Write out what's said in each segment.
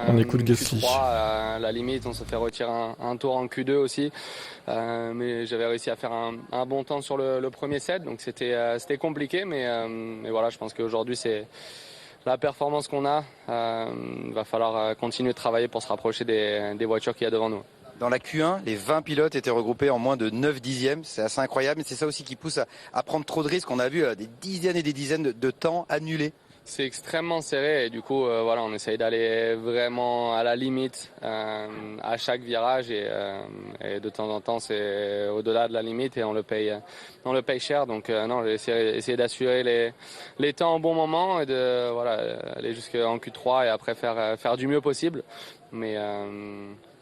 On écoute Gasly. Q3, à la limite, on se fait retirer un tour en Q2 aussi. Mais j'avais réussi à faire un bon temps sur le premier set, donc c'était compliqué. Mais voilà, je pense qu'aujourd'hui, c'est la performance qu'on a. Il va falloir continuer de travailler pour se rapprocher des voitures qu'il y a devant nous. Dans la Q1, les 20 pilotes étaient regroupés en moins de 9 dixièmes. C'est assez incroyable, mais c'est ça aussi qui pousse à prendre trop de risques. On a vu des dizaines et des dizaines de temps annulés. C'est extrêmement serré et du coup, voilà, on essaye d'aller vraiment à la limite à chaque virage et de temps en temps, c'est au-delà de la limite et on le paye cher. Donc non, j'ai essayé d'assurer les temps au bon moment et de aller jusqu'en Q3 et après faire du mieux possible. Mais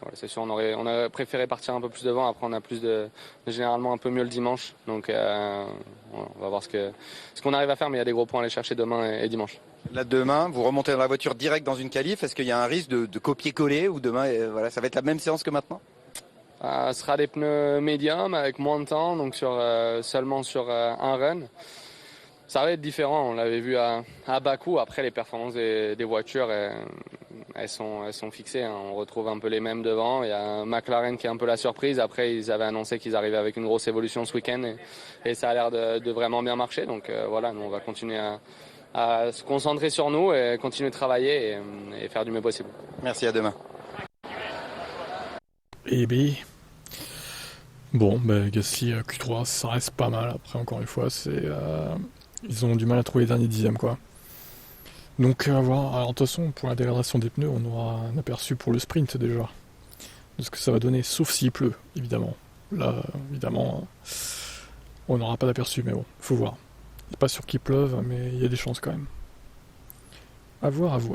voilà, c'est sûr, on aurait préféré partir un peu plus devant. Après, on a généralement un peu mieux le dimanche. Donc, voilà, on va voir ce qu'on arrive à faire. Mais il y a des gros points à aller chercher demain et dimanche. Là, demain, vous remontez dans la voiture direct dans une qualif. Est-ce qu'il y a un risque de copier-coller ou demain, voilà, ça va être la même séance que maintenant? Ce sera des pneus médiums avec moins de temps, donc seulement sur un run. Ça va être différent, on l'avait vu à Bakou. Après, les performances des voitures, elles sont fixées. Hein. On retrouve un peu les mêmes devant. Il y a McLaren qui est un peu la surprise. Après, ils avaient annoncé qu'ils arrivaient avec une grosse évolution ce week-end et ça a l'air de vraiment bien marcher. Donc voilà, nous, on va continuer à se concentrer sur nous et continuer de travailler et faire du mieux possible. Merci, à demain. Et B. Bon, Gasly Q3, ça reste pas mal. Après, encore une fois, ils ont du mal à trouver les derniers dixièmes, quoi. Donc, à voir. Alors, de toute façon, pour la dégradation des pneus, on aura un aperçu pour le sprint déjà. De ce que ça va donner, sauf s'il pleut, évidemment. Là, évidemment, on n'aura pas d'aperçu, mais bon, faut voir. C'est pas sûr qu'il pleuve, mais il y a des chances quand même. À voir, à voir.